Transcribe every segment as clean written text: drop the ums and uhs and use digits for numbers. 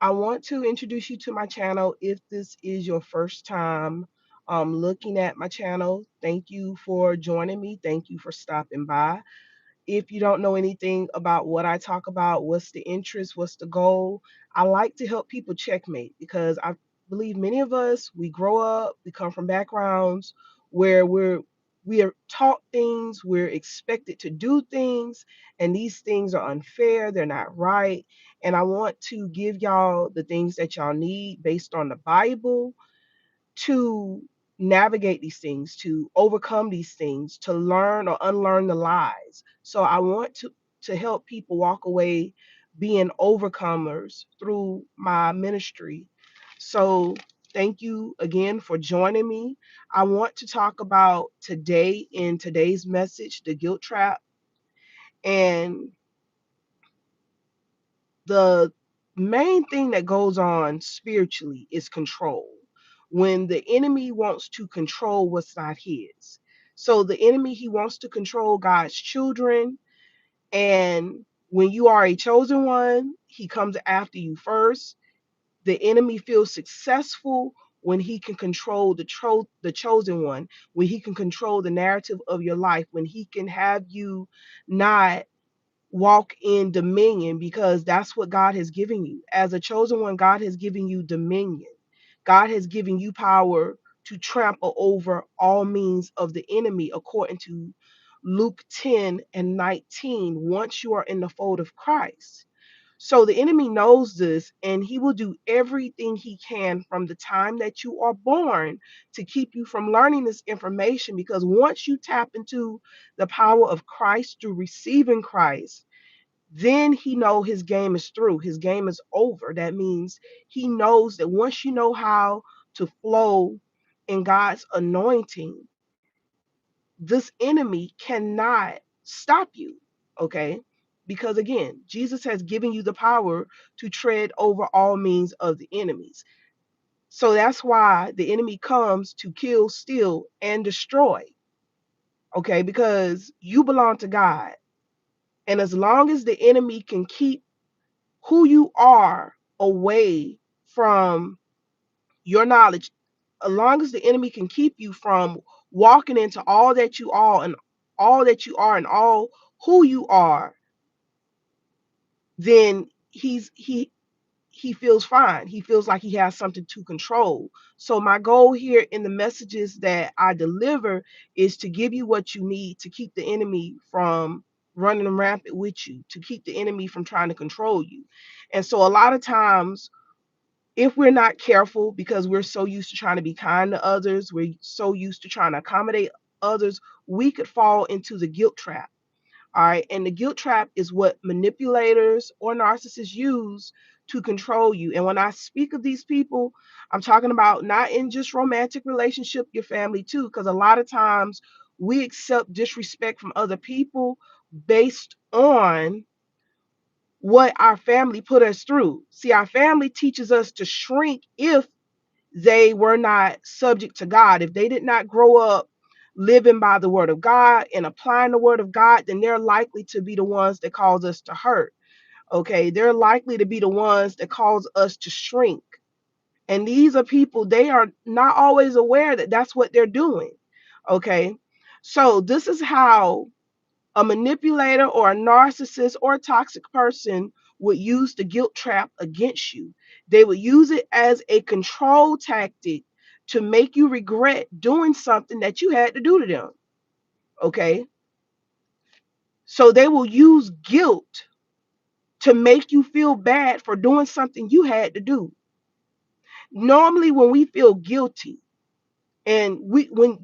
I want to introduce you to my channel. If this is your first time looking at my channel, thank you for joining me. Thank you for stopping by. If you don't know anything about what I talk about, what's the interest, what's the goal, I like to help people checkmate because I believe many of us, we grow up, we come from backgrounds where we are taught things, we're expected to do things, and these things are unfair, they're not right. And I want to give y'all the things that y'all need based on the Bible to navigate these things, to overcome these things, to learn or unlearn the lies. So I want to help people walk away being overcomers through my ministry. So thank you again for joining me. I want to talk about today in today's message, the guilt trap, and the main thing that goes on spiritually is control. When the enemy wants to control what's not his. So the enemy, he wants to control God's children. And when you are a chosen one, he comes after you first. The enemy feels successful when he can control the chosen one, when he can control the narrative of your life, when he can have you not walk in dominion, because that's what God has given you. As a chosen one, God has given you dominion. God has given you power to trample over all means of the enemy, according to Luke 10 and 19, once you are in the fold of Christ. So the enemy knows this, and he will do everything he can from the time that you are born to keep you from learning this information. Because once you tap into the power of Christ through receiving Christ, then he know his game is through. His game is over. That means he knows that once you know how to flow in God's anointing, this enemy cannot stop you. Okay? Because again, Jesus has given you the power to tread over all means of the enemies. So that's why the enemy comes to kill, steal, and destroy. Okay? Because you belong to God. And as long as the enemy can keep who you are away from your knowledge, as long as the enemy can keep you from walking into all that you are and all that you are and all who you are, then he feels fine. He feels like he has something to control. So my goal here in the messages that I deliver is to give you what you need to keep the enemy from running rampant with you, to keep the enemy from trying to control you. And so a lot of times, if we're not careful, because we're so used to trying to be kind to others, we're so used to trying to accommodate others, we could fall into the guilt trap. All right. And the guilt trap is what manipulators or narcissists use to control you. And when I speak of these people, I'm talking about not in just romantic relationship, your family too, because a lot of times we accept disrespect from other people based on what our family put us through. See, our family teaches us to shrink if they were not subject to God. If they did not grow up living by the word of God and applying the word of God, then they're likely to be the ones that cause us to hurt. Okay. They're likely to be the ones that cause us to shrink. And these are people, they are not always aware that that's what they're doing. Okay. So this is how a manipulator or a narcissist or a toxic person would use the guilt trap against you. They would use it as a control tactic to make you regret doing something that you had to do to them. Okay. So they will use guilt to make you feel bad for doing something you had to do. Normally, when we feel guilty, and when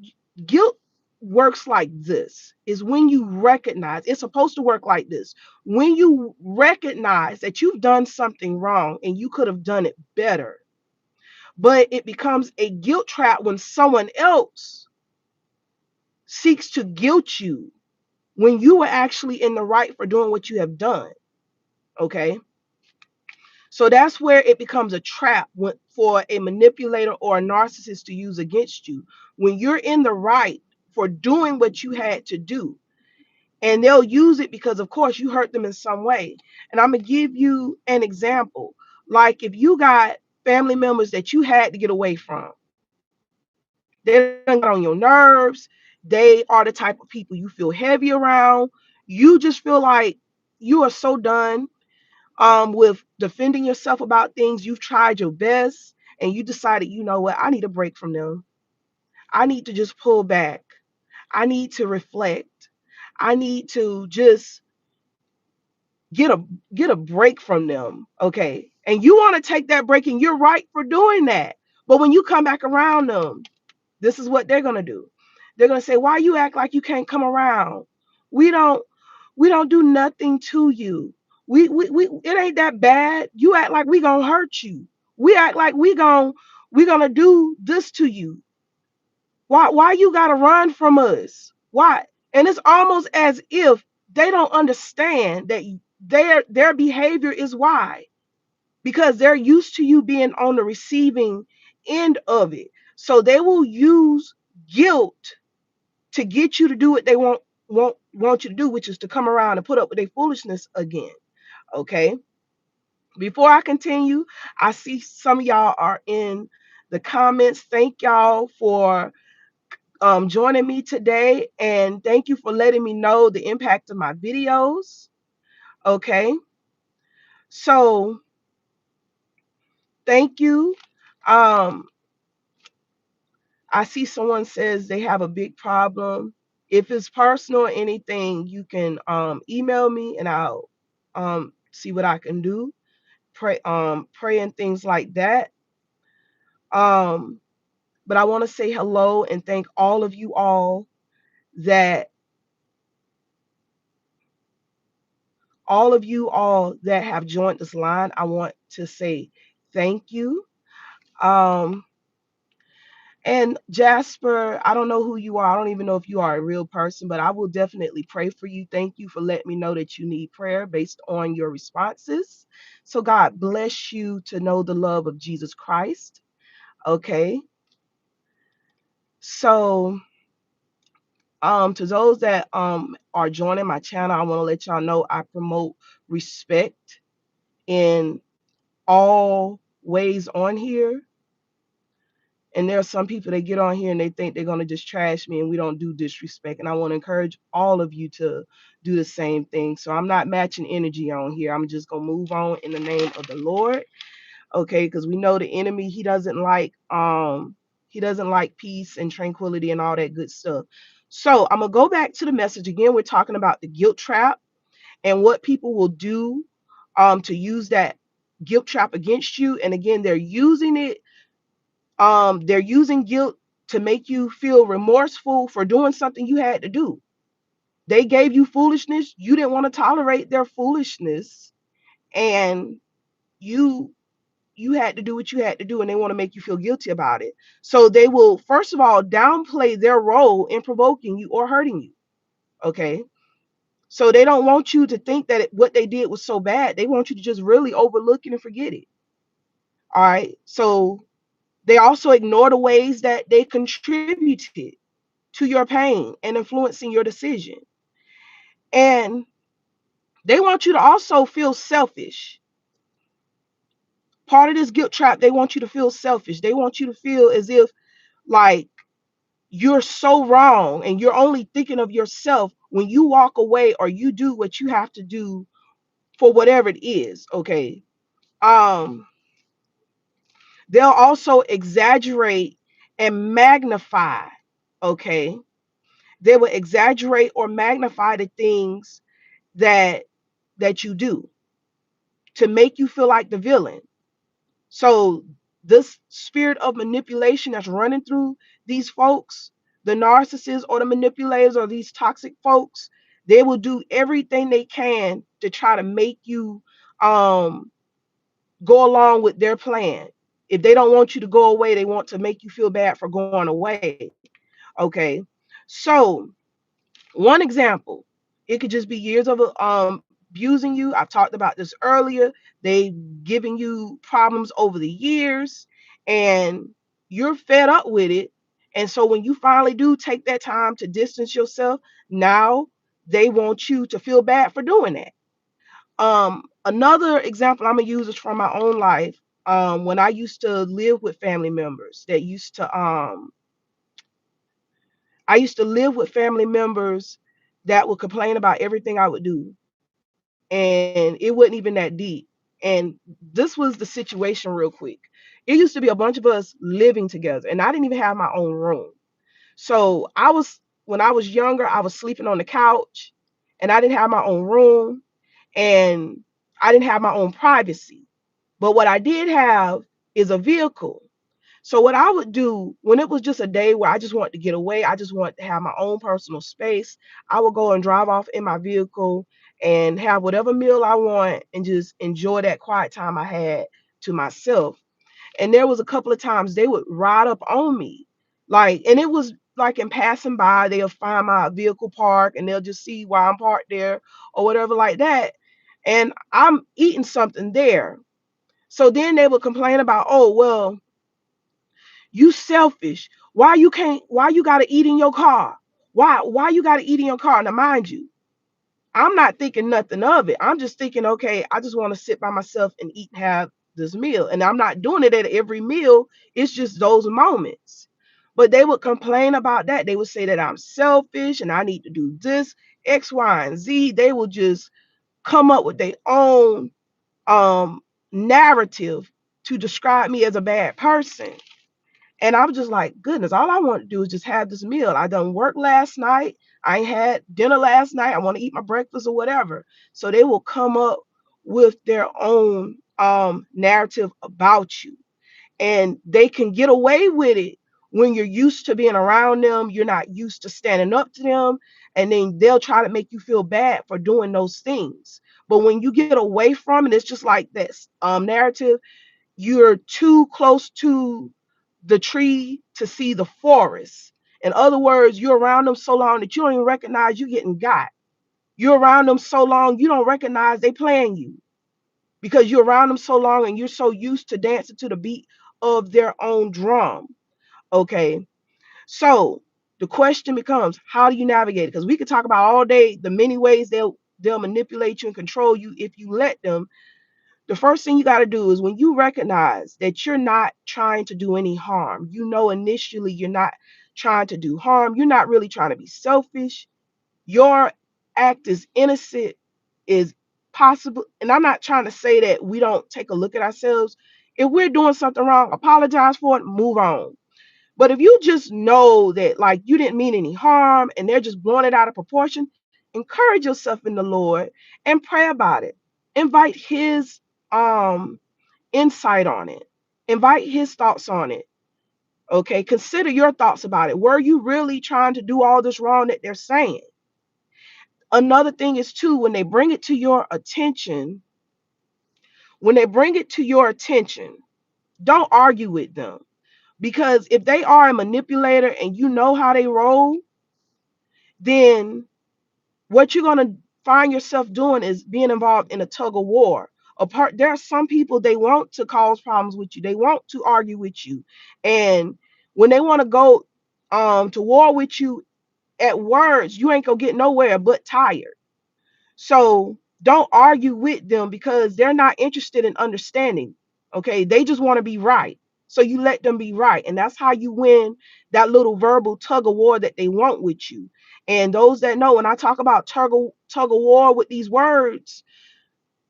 guilt works like this, is when you recognize, it's supposed to work like this. When you recognize that you've done something wrong and you could have done it better, but it becomes a guilt trap when someone else seeks to guilt you when you were actually in the right for doing what you have done. Okay. So that's where it becomes a trap for a manipulator or a narcissist to use against you. When you're in the right for doing what you had to do, and they'll use it because, of course, you hurt them in some way. And I'm going to give you an example. Like if you got family members that you had to get away from, they done got on your nerves. They are the type of people you feel heavy around. You just feel like you are so done with defending yourself about things. You've tried your best and you decided, you know what, I need a break from them. I need to just pull back. I need to reflect. I need to just get a get a break from them. Okay. And you want to take that break and you're right for doing that. But when you come back around them, this is what they're gonna do. They're gonna say, why you act like you can't come around? We don't we don't do nothing to you. We it ain't that bad. You act like we gonna hurt you. We act like we gonna do this to you. Why you gotta run from us? Why? And it's almost as if they don't understand that their behavior is why, because they're used to you being on the receiving end of it. So they will use guilt to get you to do what they want you to do, which is to come around and put up with their foolishness again. Okay. Before I continue, I see some of y'all are in the comments. Thank y'all for joining me today, and thank you for letting me know the impact of my videos. Okay. So thank you. Um, I see someone says they have a big problem. If it's personal or anything, you can email me and I'll see what I can do. Pray and things like that. Um, but I want to say hello and thank that all of you all that have joined this line. I want to say thank you. Um, And Jasper, I don't know who you are. I don't even know if you are a real person, but I will definitely pray for you. Thank you for letting me know that you need prayer based on your responses. So God bless you to know the love of Jesus Christ. Okay. So to those that are joining my channel, I want to let y'all know I promote respect in all ways on here. And there are some people that get on here and they think they're going to just trash me, and we don't do disrespect. And I want to encourage all of you to do the same thing. So I'm not matching energy on here. I'm just going to move on in the name of the Lord. Okay. Because we know the enemy, he doesn't like peace and tranquility and all that good stuff. So I'm going to go back to the message again. We're talking about the guilt trap and what people will do to use that guilt trap against you. And again, they're using guilt to make you feel remorseful for doing something you had to do. They gave you foolishness. You didn't want to tolerate their foolishness, and you you had to do what you had to do, and they want to make you feel guilty about it. So they will first of all downplay their role in provoking you or hurting you. Okay. So they don't want you to think that what they did was so bad. They want you to just really overlook it and forget it. All right. So they also ignore the ways that they contributed to your pain and influencing your decision. And they want you to also feel selfish. Part of this guilt trap, they want you to feel selfish. They want you to feel as if like you're so wrong and you're only thinking of yourself when you walk away or you do what you have to do for whatever it is. Okay. Um, they'll also exaggerate and magnify. Okay. They will exaggerate or magnify the things that you do to make you feel like the villain. So this spirit of manipulation that's running through these folks, the narcissists or the manipulators or these toxic folks, they will do everything they can to try to make you um go along with their plan. If they don't want you to go away, they want to make you feel bad for going away. Okay. So one example, it could just be years of abusing you. I've talked about this earlier. They giving you problems over the years, and you're fed up with it. And so when you finally do take that time to distance yourself, now they want you to feel bad for doing that. Another example I'm gonna use is from my own life. When I used to live with family members that used to I used to live with family members that would complain about everything I would do, and it wasn't even that deep. And this was the situation real quick. It used to be a bunch of us living together, and I didn't even have my own room. So when I was younger, I was sleeping on the couch, and I didn't have my own room, and I didn't have my own privacy. But what I did have is a vehicle. So what I would do when it was just a day where I just wanted to get away, I just wanted to have my own personal space, I would go and drive off in my vehicle and have whatever meal I want and just enjoy that quiet time I had to myself. And there was a couple of times they would ride up on me. Like, and it was like in passing by, they'll find my vehicle park and they'll just see why I'm parked there or whatever like that. And I'm eating something there. So then they would complain about, oh, well, you selfish. Why you gotta eat in your car? Why you gotta eat in your car? Now mind you, I'm not thinking nothing of it. I'm just thinking, okay, I just want to sit by myself and eat and have this meal. And I'm not doing it at every meal. It's just those moments. But they would complain about that. They would say that I'm selfish and I need to do this, X, Y, and Z. They will just come up with their own um narrative to describe me as a bad person. And I was just like, goodness, all I want to do is just have this meal. I done worked last night. I ain't had dinner last night. I want to eat my breakfast or whatever. So they will come up with their own narrative about you. And they can get away with it when you're used to being around them. You're not used to standing up to them. And then they'll try to make you feel bad for doing those things. But when you get away from it, it's just like this narrative, you're too close to the tree to see the forest. In other words, you're around them so long that you don't even recognize you getting got. You're around them so long you don't recognize they playing you because you're around them so long and you're so used to dancing to the beat of their own drum. Okay. So the question becomes, how do you navigate it? Because we could talk about all day the many ways they'll manipulate you and control you if you let them. The first thing you got to do is when you recognize that you're not trying to do any harm, you know, initially you're not trying to do harm, you're not really trying to be selfish, your act is innocent, is possible. And I'm not trying to say that we don't take a look at ourselves. If we're doing something wrong, apologize for it, move on. But if you just know that like you didn't mean any harm and they're just blowing it out of proportion, encourage yourself in the Lord and pray about it. Invite his um insight on it. Invite his thoughts on it. Okay. Consider your thoughts about it. Were you really trying to do all this wrong that they're saying? Another thing is too, when they bring it to your attention, don't argue with them. Because if they are a manipulator and you know how they roll, then what you're going to find yourself doing is being involved in a tug of war. Apart, there are some people they want to cause problems with you. They want to argue with you, and when they want to go to war with you at words, you ain't gonna get nowhere but tired. So don't argue with them because they're not interested in understanding. Okay, they just want to be right. So you let them be right, and that's how you win that little verbal tug of war that they want with you. And those that know, when I talk about tug of war with these words,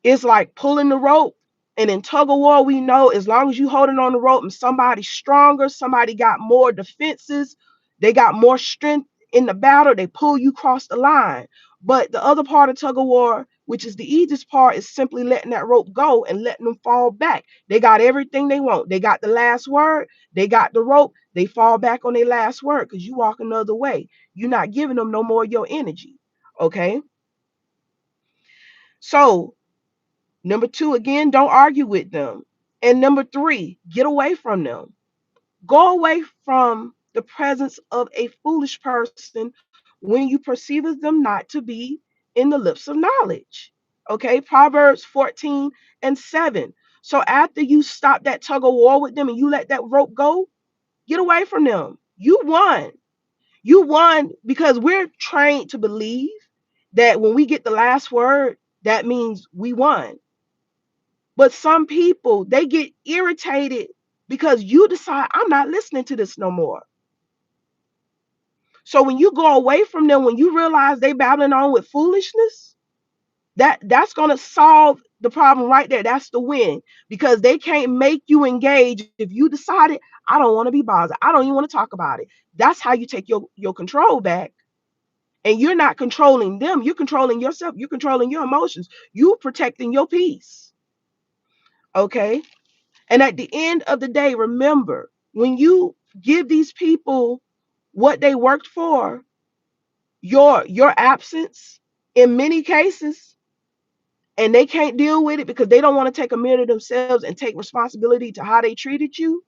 it's like pulling the rope. And in tug of war, we know as long as you holding on the rope and somebody's stronger, somebody got more defenses, they got more strength in the battle, they pull you across the line. But the other part of tug of war, which is the easiest part, is simply letting that rope go and letting them fall back. They got everything they want. They got the last word, they got the rope, they fall back on their last word because you walk another way. You're not giving them no more of your energy. Okay. So number two, again, don't argue with them. And number three, get away from them. Go away from the presence of a foolish person when you perceive them not to be in the lips of knowledge. Okay, Proverbs 14:7. So after you stop that tug of war with them and you let that rope go, get away from them. You won. You won because we're trained to believe that when we get the last word, that means we won. But some people, they get irritated because you decide, I'm not listening to this no more. So when you go away from them, when you realize they battling on with foolishness, that's going to solve the problem right there. That's the win, because they can't make you engage if you decided, I don't want to be bothered, I don't even want to talk about it. That's how you take your control back. And you're not controlling them, you're controlling yourself, you're controlling your emotions, you protecting your peace. Okay. And at the end of the day, remember, when you give these people what they worked for, your absence in many cases, and they can't deal with it because they don't want to take a mirror to themselves and take responsibility to how they treated you.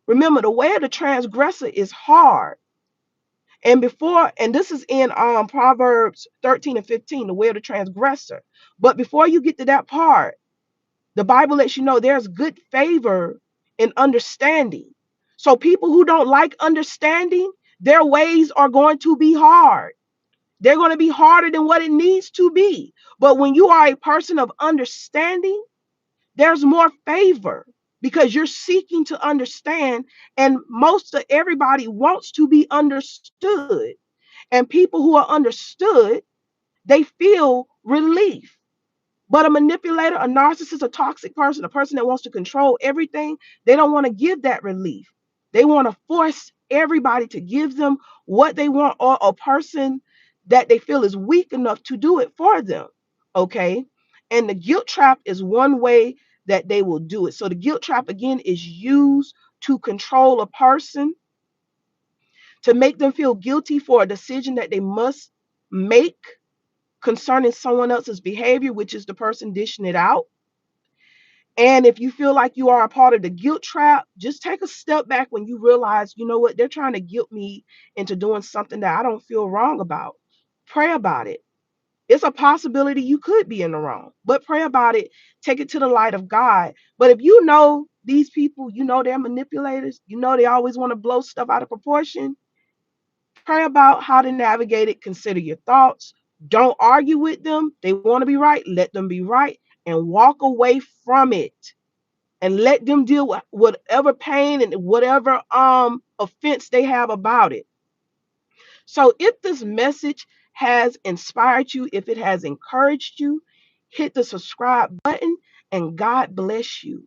Remember, the way of the transgressor is hard. And this is in Proverbs 13 and 15, the way of the transgressor. But before you get to that part, the Bible lets you know there's good favor in understanding. So people who don't like understanding, their ways are going to be hard. They're going to be harder than what it needs to be. But when you are a person of understanding, there's more favor because you're seeking to understand. And most of everybody wants to be understood. And people who are understood, they feel relief. But a manipulator, a narcissist, a toxic person, a person that wants to control everything, they don't want to give that relief. They want to force everybody to give them what they want, or a person that they feel is weak enough to do it for them. Okay. And the guilt trap is one way that they will do it. So the guilt trap, again, is used to control a person, to make them feel guilty for a decision that they must make concerning someone else's behavior, which is the person dishing it out. And if you feel like you are a part of the guilt trap, just take a step back when you realize, you know what, they're trying to guilt me into doing something that I don't feel wrong about. Pray about it. It's a possibility you could be in the wrong, but pray about it. Take it to the light of God. But if you know these people, you know they're manipulators, you know they always want to blow stuff out of proportion, pray about how to navigate it. Consider your thoughts. Don't argue with them. They want to be right. Let them be right and walk away from it, and let them deal with whatever pain and whatever offense they have about it. So if this message has inspired you, if it has encouraged you, hit the subscribe button, and God bless you.